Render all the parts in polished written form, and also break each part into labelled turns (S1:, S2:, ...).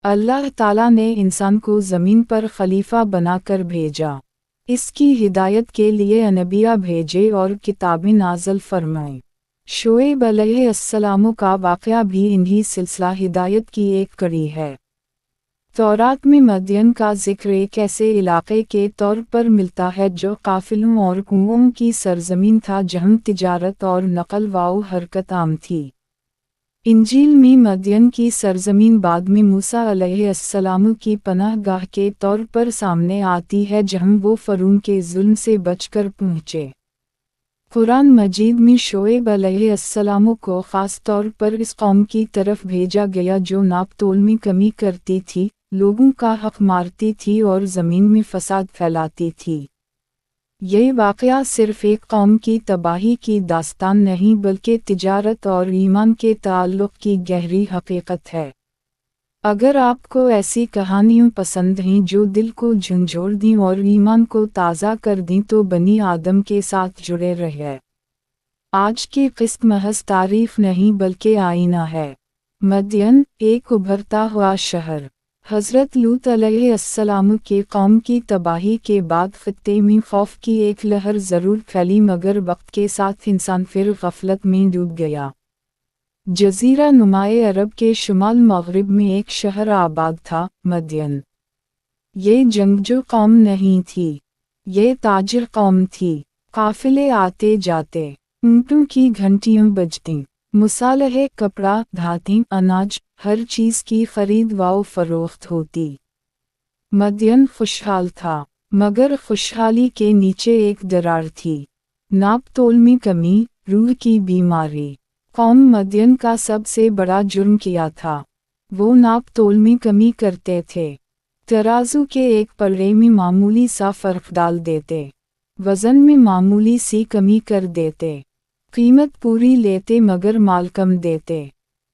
S1: अल्लाह ताला ने इंसान को ज़मीन पर खलीफा बनाकर भेजा, इसकी हिदायत के लिए अनबिया भेजे और किताबें नाज़िल फरमाई। शोएब अलैहिस्सलाम का वाक़या भी इन्हीं सिलसिला हिदायत की एक कड़ी है। तौरात में मदयन का जिक्र एक ऐसे इलाक़े के तौर पर मिलता है जो काफ़िलों और कुओं की सरज़मीन था, जहाँ तिजारत और नक़ल व हरकत आम थी। इंजील में मदयन की सरज़मीन बाद में मूसा अलैहिस्सलाम की पनाहगाह के तौर पर सामने आती है, जहाँ वो फ़िरौन के जुल्म से बचकर पहुँचे। कुरान मजीद में शोएब अलैहिस्सलाम को ख़ास तौर पर इस कौम की तरफ भेजा गया जो नाप तोल में कमी करती थी, लोगों का हक़ मारती थी और ज़मीन में फ़साद फैलाती थी। ये वाक़या सिर्फ़ एक कौम की तबाही की दास्तान नहीं बल्कि तिजारत और ईमान के ताल्लुक़ की गहरी हकीकत है। अगर आपको ऐसी कहानियाँ पसंद हैं जो दिल को झंझोड़ दें और ईमान को ताज़ा कर दें तो बनी आदम के साथ जुड़े रहें। आज की क़िस्त महज़ तारीफ़ नहीं बल्कि आईना है। मदयन, एक उभरता हुआ शहर। हज़रत लूत अलैहिस्सलाम के कौम की तबाही के बाद ख़ित्ते में खौफ की एक लहर ज़रूर फैली, मगर वक्त के साथ इंसान फिर गफलत में डूब गया। जज़ीरा नुमाए अरब के शुमाल मग़रिब में एक शहर आबाद था, मदयन। ये जंगजू कौम नहीं थी, ये ताजिर कौम थी। काफ़िले आते जाते, ऊँटों की घंटियाँ बजतीं, मुसालहे कपड़ा, धाती, अनाज, हर चीज़ की खरीद व फरोख्त होती। मदयन खुशहाल था, मगर खुशहाली के नीचे एक दरार थी। नाप तोल में कमी, रूह की बीमारी। कौम मदयन का सबसे बड़ा जुर्म किया था, वो नाप तोल में कमी करते थे। तराजू के एक पल्ले में मामूली सा फ़र्क डाल देते, वज़न में मामूली सी कमी कर देते, कीमत पूरी लेते मगर माल कम देते।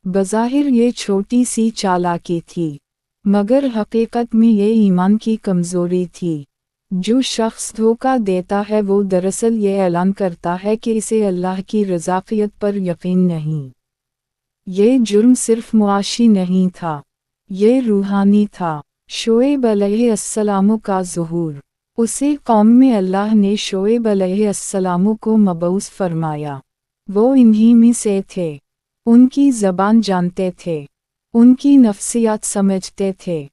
S1: बज़ाहिर ये छोटी सी चालाकी थी, मगर हकीकत में ये ईमान की कमज़ोरी थी। जो शख्स धोखा देता है वो दरअसल ये ऐलान करता है कि इसे अल्लाह की रज़ाक़ियत पर यकीन नहीं। ये जुर्म सिर्फ़ मुआशी नहीं था, ये रूहानी था। शोएब अलैहिस्सलाम का ज़ुहूर। उसी कौम में अल्लाह ने शोएब अलैहिस्सलाम को मबऊस फरमाया। वो इन्हीं में से थे, उनकी ज़बान जानते थे, उनकी नफ्सियात समझते थे।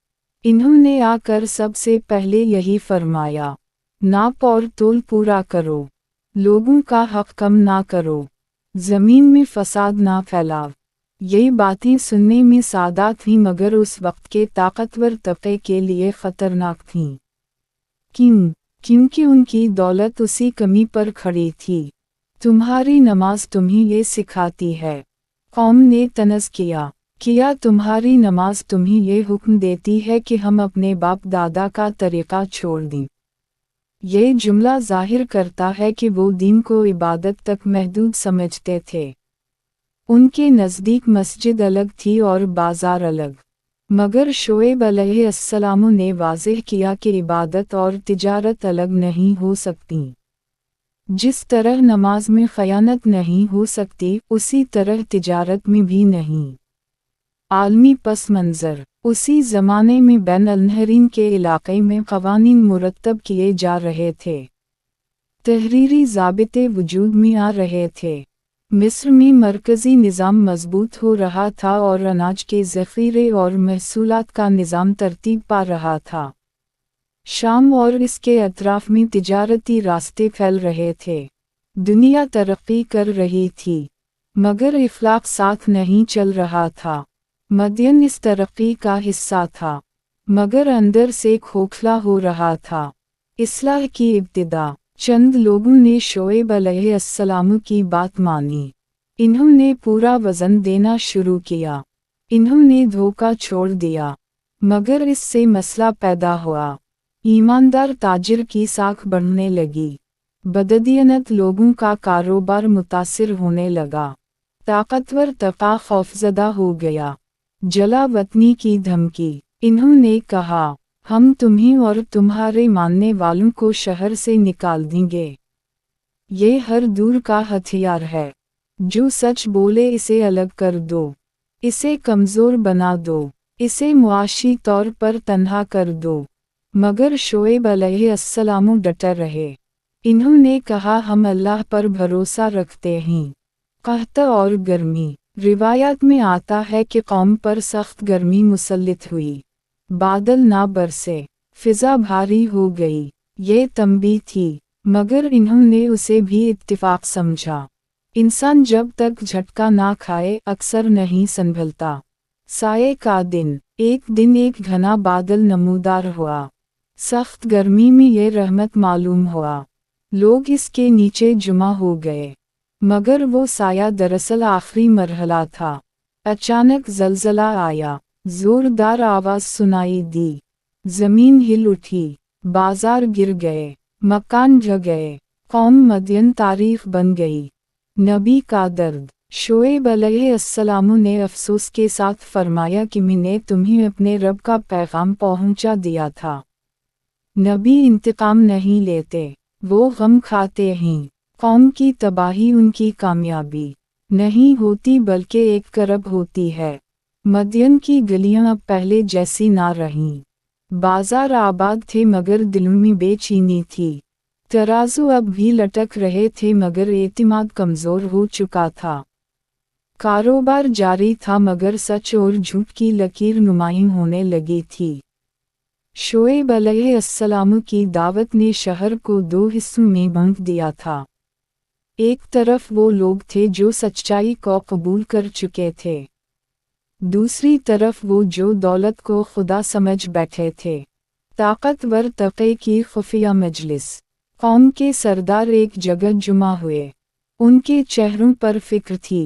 S1: इन्होंने आकर सबसे पहले यही फरमाया, नाप और तोल पूरा करो, लोगों का हक़ कम ना करो, ज़मीन में फ़साद ना फैलाओ। ये बातें सुनने में सादा थीं मगर उस वक्त के ताकतवर तबके के लिए ख़तरनाक थीं। क्यों? क्योंकि उनकी दौलत उसी कमी पर खड़ी थी। तुम्हारी नमाज तुम्हें ये सिखाती है, कौम ने तनज़ किया तुम्हारी नमाज तुम्हें ये हुक्म देती है कि हम अपने बाप दादा का तरीक़ा छोड़ दें। ये जुमला ज़ाहिर करता है कि वो दीन को इबादत तक महदूद समझते थे। उनके नज़दीक मस्जिद अलग थी और बाज़ार अलग, मगर शोएब अलैहिस्सलाम ने वाज़ेह किया कि इबादत और तिजारत अलग नहीं हो सकती। जिस तरह नमाज में ख़यानत नहीं हो सकती, उसी तरह तिजारत में भी नहीं। आलमी पस मंज़र। उसी ज़माने में बैन अल-नहरीन के इलाक़े में क़वानीन मुरत्तब किए जा रहे थे, तहरीरी ज़ाबिते वजूद में आ रहे थे। मिस्र में मरकज़ी निज़ाम मज़बूत हो रहा था और अनाज के ज़ख़ीरे और महसूलात का निज़ाम तरतीब पा रहा था। शाम और इसके अतराफ़ में तिजारती रास्ते फैल रहे थे। दुनिया तरक्की कर रही थी, मगर इफ़लाक़ साथ नहीं चल रहा था। मदयन इस तरक्की का हिस्सा था, मगर अंदर से खोखला हो रहा था। इस्लाह की इब्तिदा। चंद लोगों ने शोएब अलैहिस्सलाम की बात मानी। इन्होंने पूरा वज़न देना शुरू किया, इन्होंने धोखा छोड़ दिया, मगर इससे मसला पैदा हुआ। ईमानदार ताजिर की साख बढ़ने लगी, बददीनत लोगों का कारोबार मुतासिर होने लगा, ताकतवर तबका खौफज़दा हो गया। जला वतनी की धमकी। इन्होंने कहा, हम तुम्हें और तुम्हारे मानने वालों को शहर से निकाल देंगे। ये हर दूर का हथियार है, जो सच बोले इसे अलग कर दो, इसे कमज़ोर बना दो, इसे मुआशी तौर पर तन्हा कर दो। मगर शोएब अलैहिस्सलाम डटे रहे। इन्होंने कहा हम अल्लाह पर भरोसा रखते हैं। कहत और गर्मी। रिवायत में आता है कि कौम पर सख्त गर्मी मुसल्लित हुई। बादल ना बरसे, फिजा भारी हो गई। ये तंबीह थी, मगर इन्होंने उसे भी इत्तिफाक समझा। इंसान जब तक झटका ना खाए अक्सर नहीं संभलता। साये का दिन। एक दिन एक घना बादल नमूदार हुआ। सख्त गर्मी में ये रहमत मालूम हुआ। लोग इसके नीचे जुमा हो गए। मगर वो साया दरअसल आखिरी मरहला था। अचानक ज़लज़ला आया। जोरदार आवाज़ सुनाई दी। ज़मीन हिल उठी। बाजार गिर गए। मकान ढह गए। कौम मदयन तारीख बन गई। नबी का दर्द। शोएब अलैहिस्सलाम ने अफसोस के साथ फरमाया कि मैंने तुम्हें अपने रब का पैगाम पहुंचा दिया था। नबी इंतकाम नहीं लेते, वो गम खाते हैं। कौम की तबाही उनकी कामयाबी नहीं होती बल्कि एक करब होती है। मदयन की गलियां अब पहले जैसी ना रहीं। बाजार आबाद थे मगर दिलों में बेचैनी थी। तराजू अब भी लटक रहे थे मगर एतिमाद कमज़ोर हो चुका था। कारोबार जारी था मगर सच और झूठ की लकीर नुमायां होने लगी थी। शोएब अलैहिस्सलाम की दावत ने शहर को दो हिस्सों में बांट दिया था। एक तरफ वो लोग थे जो सच्चाई को कबूल कर चुके थे। दूसरी तरफ वो जो दौलत को खुदा समझ बैठे थे। ताकतवर तबके की खुफिया मजलिस। कौम के सरदार एक जगह जुमा हुए। उनके चेहरों पर फिक्र थी।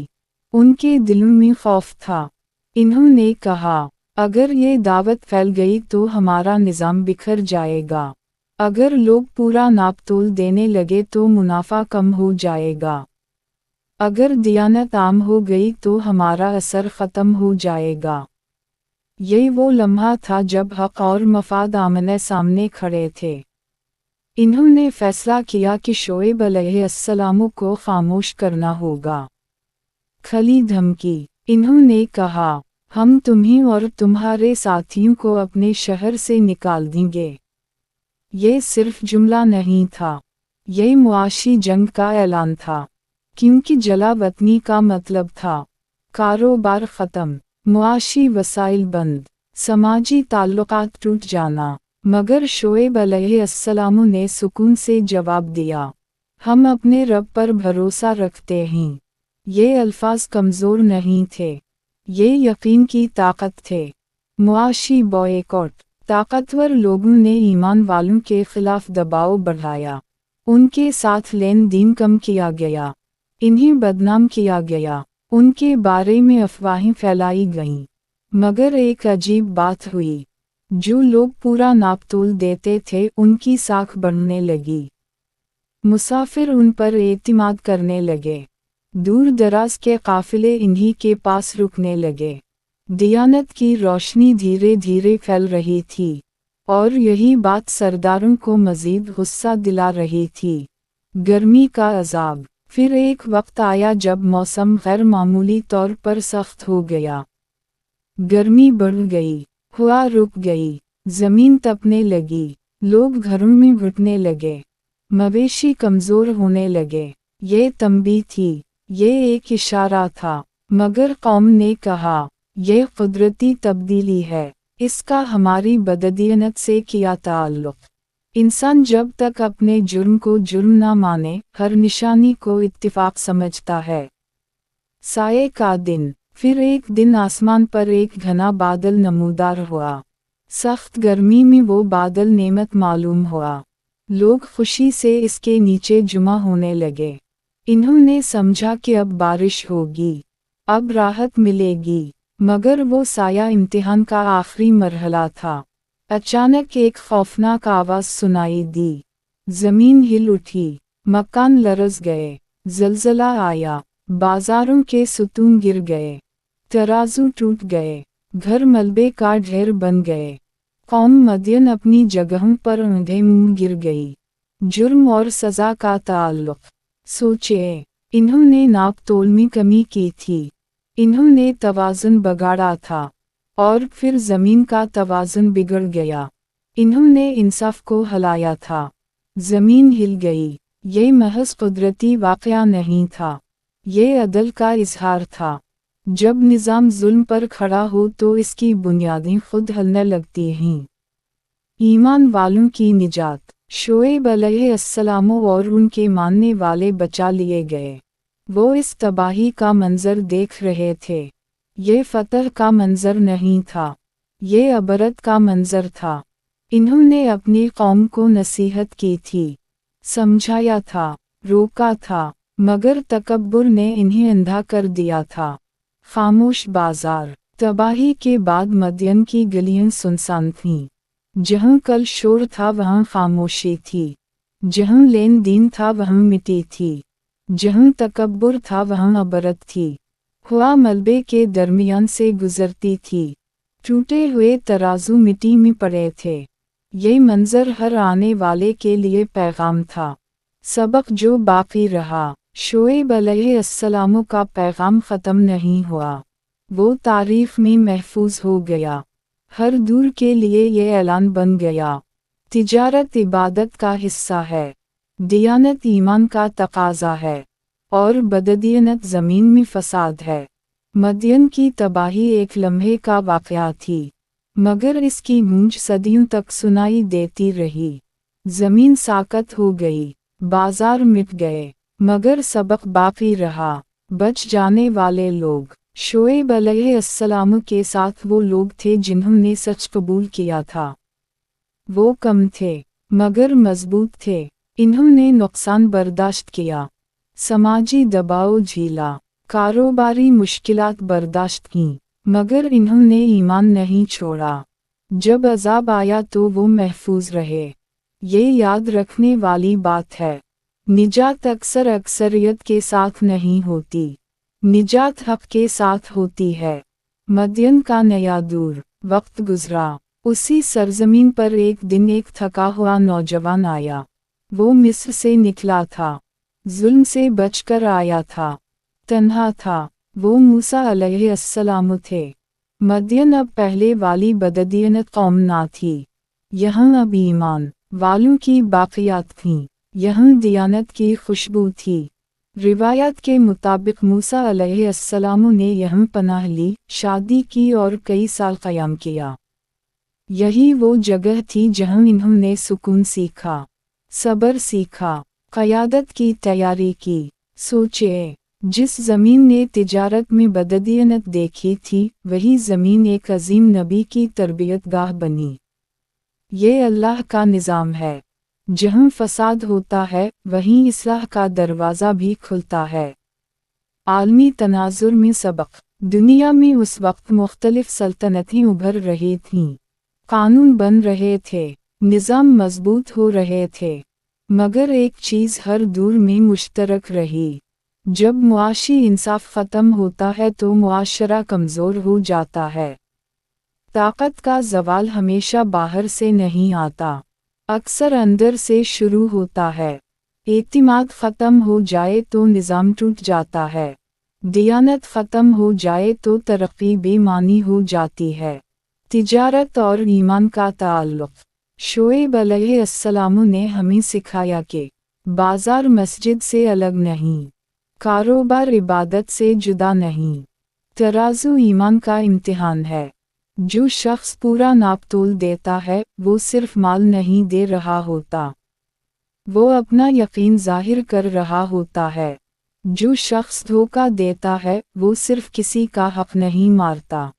S1: उनके दिलों में खौफ था। इन्होंने कहा, अगर ये दावत फैल गई तो हमारा निज़ाम बिखर जाएगा। अगर लोग पूरा नापतोल देने लगे तो मुनाफा कम हो जाएगा। अगर दियानत आम हो गई तो हमारा असर ख़त्म हो जाएगा। यही वो लम्हा था जब हक़ और मफाद आमने सामने खड़े थे। इन्होंने फैसला किया कि शोएब अलैहिस्सलाम को खामोश करना होगा। खली धमकी। इन्होंने कहा, हम तुम्हें और तुम्हारे साथियों को अपने शहर से निकाल देंगे। ये सिर्फ जुमला नहीं था, ये मुआशी जंग का ऐलान था। क्योंकि जला वतनी का मतलब था कारोबार ख़त्म, मुआशी वसाइल बंद, समाजी ताल्लुकात टूट जाना। मगर शोएब अलैहिस्सलाम ने सुकून से जवाब दिया, हम अपने रब पर भरोसा रखते हैं। ये अल्फाज कमज़ोर नहीं थे, ये यकीन की ताकत थे। मुआशी बॉयकॉट। ताकतवर लोगों ने ईमान वालों के खिलाफ दबाव बढ़ाया। उनके साथ लेन देन कम किया गया। इन्हें बदनाम किया गया। उनके बारे में अफवाहें फैलाई गईं। मगर एक अजीब बात हुई। जो लोग पूरा नापतोल देते थे उनकी साख बढ़ने लगी। मुसाफिर उन पर एतिमाद करने लगे। दूर दराज के काफिले इन्हीं के पास रुकने लगे। दियानत की रोशनी धीरे धीरे फैल रही थी और यही बात सरदारों को मज़ीद गुस्सा दिला रही थी। गर्मी का अज़ाब। फिर एक वक्त आया जब मौसम गैर मामूली तौर पर सख्त हो गया। गर्मी बढ़ गई, हवा रुक गई, ज़मीन तपने लगी, लोग घरों में घुटने लगे, मवेशी कमज़ोर होने लगे। ये तंबीह थी, ये एक इशारा था। मगर कौम ने कहा, ये कुदरती तब्दीली है, इसका हमारी बददीनत से क्या ताल्लुक़। इंसान जब तक अपने जुर्म को जुर्म ना माने हर निशानी को इत्तिफाक समझता है। साये का दिन। फिर एक दिन आसमान पर एक घना बादल नमूदार हुआ। सख्त गर्मी में वो बादल नेमत मालूम हुआ। लोग खुशी से इसके नीचे जुमा होने लगे। इन्होंने समझा कि अब बारिश होगी, अब राहत मिलेगी। मगर वो साया इम्तिहान का आखिरी मरहला था। अचानक एक खौफनाक आवाज़ सुनाई दी। ज़मीन हिल उठी, मकान लरज़ गए, ज़लज़ला आया, बाजारों के सुतून गिर गए, तराजू टूट गए, घर मलबे का ढेर बन गए। कौम मदयन अपनी जगहों पर अंधे मुंह गिर गई। जुर्म और सज़ा का ताल्लुक़। सोचिए, इन्होंने नापतोल में कमी की थी। इन्होंने तवाज़ुन बगाड़ा था। और फिर ज़मीन का तवाज़ुन बिगड़ गया। इन्होंने इंसाफ को हिलाया था, ज़मीन हिल गई। ये महज कुदरती वाक़या नहीं था, ये अदल का इजहार था। जब निज़ाम जुल्म पर खड़ा हो तो इसकी बुनियादें खुद हिलने लगती हैं। ईमान वालों की निजात। शोएब अलैहिस्सलाम और उनके मानने वाले बचा लिए गए। वो इस तबाही का मंजर देख रहे थे। ये फतह का मंजर नहीं था, ये अबरत का मंजर था। इन्होंने अपनी कौम को नसीहत की थी, समझाया था, रोका था, मगर तकब्बुर ने इन्हें अंधा कर दिया था। खामोश बाजार। तबाही के बाद मदयन की गलियां सुनसान थीं। जहाँ कल शोर था वहाँ खामोशी थी, जहाँ लेन देन था वहाँ मिट्टी थी, जहाँ तकब्बुर था वहाँ अबरत थी। हुआ मलबे के दरमियान से गुजरती थी, टूटे हुए तराजू मिट्टी में पड़े थे। ये मंजर हर आने वाले के लिए पैगाम था, सबक जो बाकी रहा। शोएब अलैहिस्सलाम का पैगाम ख़त्म नहीं हुआ, वो तारीफ़ में महफूज हो गया। हर दूर के लिए ये ऐलान बन गया, तिजारत इबादत का हिस्सा है, दियानत ईमान का तकाज़ा है, और बददियनत ज़मीन में फ़साद है। मदयन की तबाही एक लम्हे का वाक़या थी, मगर इसकी गूंज सदियों तक सुनाई देती रही। ज़मीन साकत हो गई, बाजार मिट गए, मगर सबक बाकी रहा। बच जाने वाले लोग। शोएब अलैहिस्सलाम के साथ वो लोग थे जिन्होंने सच कबूल किया था। वो कम थे, मगर मजबूत थे। इन्होंने नुकसान बर्दाश्त किया, समाजी दबाव झेला, कारोबारी मुश्किलात बर्दाश्त की, मगर इन्होंने ईमान नहीं छोड़ा। जब अज़ाब आया तो वो महफूज रहे। ये याद रखने वाली बात है, निजात अक्सर अक्सरियत के साथ नहीं होती, निजात हक़ के साथ होती है। मदयन का नया दूर। वक्त गुजरा। उसी सरजमीन पर एक दिन एक थका हुआ नौजवान आया। वो मिस्र से निकला था, जुल्म से बचकर आया था, तन्हा था। वो मूसा अलैहिस्सलाम थे। मदयन अब पहले वाली बददियनत कौम ना थी, यहाँ अब ईमान वालों की बाक़ियात थीं, यहाँ दियानत की खुशबू थी। रिवायत के मुताबिक मूसा अलैहिस्सलाम ने यहाँ पनाह ली, शादी की और कई साल क़याम किया। यही वो जगह थी जहाँ इन्होंने सुकून सीखा, सब्र सीखा, क़यादत की तैयारी की। सोचिए, जिस ज़मीन ने तिजारत में बददियनत देखी थी, वही ज़मीन एक अजीम नबी की तरबियत गाह बनी। ये अल्लाह का निज़ाम है, जहाँ फ़साद होता है वहीं इस्लाह का दरवाज़ा भी खुलता है। आलमी तनाज़ुर में सबक। दुनिया में उस वक्त मुख्तलिफ सल्तनतें उभर रही थीं, कानून बन रहे थे, निज़ाम मजबूत हो रहे थे, मगर एक चीज़ हर दूर में मुश्तरक रही। जब मुआशी इंसाफ ख़त्म होता है तो मुआशरा कमज़ोर हो जाता है। ताकत का ज़वाल हमेशा बाहर से नहीं आता, अक्सर अंदर से शुरू होता है। एतिमाद ख़त्म हो जाए तो निज़ाम टूट जाता है, दियानत ख़त्म हो जाए तो तरक्की बेमानी हो जाती है। तिजारत और ईमान का ताल्लुक़। शोएब अलैहिस्सलाम ने हमें सिखाया कि बाज़ार मस्जिद से अलग नहीं, कारोबार इबादत से जुदा नहीं, तराजू ईमान का इम्तिहान है। जो शख्स पूरा नापतोल देता है वो सिर्फ माल नहीं दे रहा होता, वो अपना यकीन जाहिर कर रहा होता है। जो शख्स धोखा देता है वो सिर्फ किसी का हक नहीं मारता,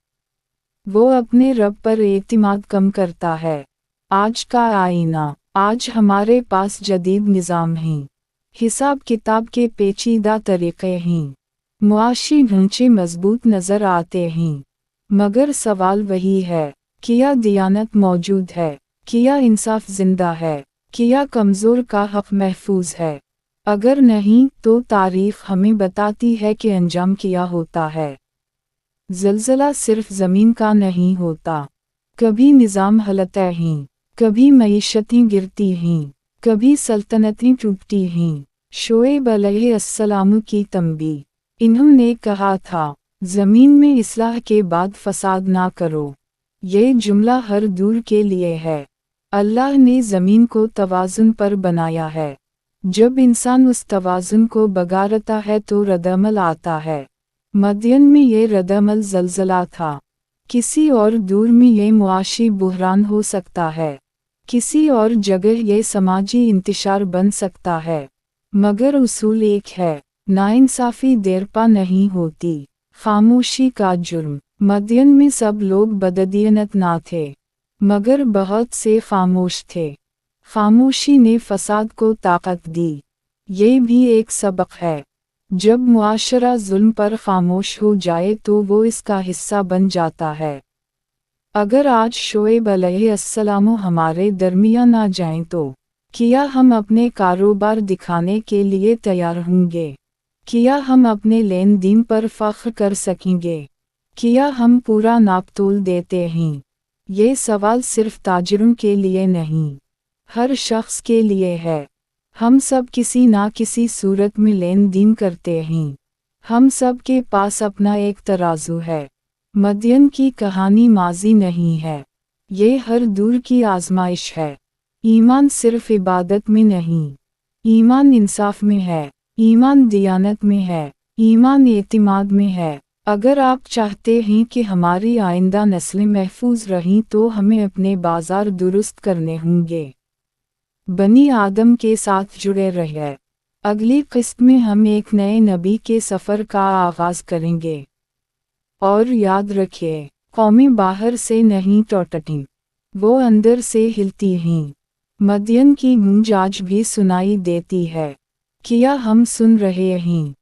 S1: वो अपने रब पर एतिमाद कम करता है। आज का आईना। आज हमारे पास जदीद निज़ाम हैं, हिसाब किताब के पेचीदा तरीक़े हैं, मुआशी ढांचे मजबूत नज़र आते हैं, मगर सवाल वही है, क्या दियानत मौजूद है, क्या इंसाफ जिंदा है, क्या कमज़ोर का हक़ महफूज है? अगर नहीं तो तारीख़ हमें बताती है कि अंजाम क्या होता है। ज़लज़ला सिर्फ ज़मीन का नहीं होता, कभी निज़ाम हिलता हैं, कभी मईशतें गिरती हैं, कभी सल्तनतें टूटती हैं। शोएब अलैहिस्सलाम की तंबीह। इन्होंने कहा था, ज़मीन में इस्लाह के बाद फसाद ना करो। ये जुमला हर दूर के लिए है। अल्लाह ने ज़मीन को तवाज़ुन पर बनाया है। जब इंसान उस तवाज़ुन को बिगाड़ता है तो रद्दअमल आता है। मदयन में ये रद्दअमल ज़लज़ला था। किसी और दूर में ये मुआशी बुहरान हो सकता है। किसी और जगह ये समाजी इंतशार बन सकता है। मगर उसूल एक है, नाइंसाफ़ी देरपा नहीं होती। खामोशी का जुर्म। मदयन में सब लोग बददीनत ना थे, मगर बहुत से खामोश थे। खामोशी ने फसाद को ताकत दी। ये भी एक सबक है। जब मुआशरा जुल्म पर खामोश हो जाए तो वो इसका हिस्सा बन जाता है। अगर आज शोएब अलैहिस्सलाम हमारे दरमियान आ जाएं तो क्या हम अपने कारोबार दिखाने के लिए तैयार होंगे? क्या हम अपने लेन देन पर फ़ख्र कर सकेंगे? क्या हम पूरा नापतोल देते हैं? ये सवाल सिर्फ ताजिरों के लिए नहीं, हर शख्स के लिए है। हम सब किसी ना किसी सूरत में लेन देन करते हैं। हम सब के पास अपना एक तराजू है। मदयन की कहानी माजी नहीं है, ये हर दूर की आजमाइश है। ईमान सिर्फ इबादत में नहीं, ईमान इंसाफ में है, ईमान दियानत में है, ईमान एतिमाद में है। अगर आप चाहते हैं कि हमारी आइंदा नस्लें महफूज रहें तो हमें अपने बाजार दुरुस्त करने होंगे। बनी आदम के साथ जुड़े रहिए। अगली किस्त में हम एक नए नबी के सफ़र का आगाज़ करेंगे। और याद रखिए, कौमें बाहर से नहीं टूटती, वो अंदर से हिलती हैं। मदयन की गूंज आज भी सुनाई देती है। क्या हम सुन रहे हैं?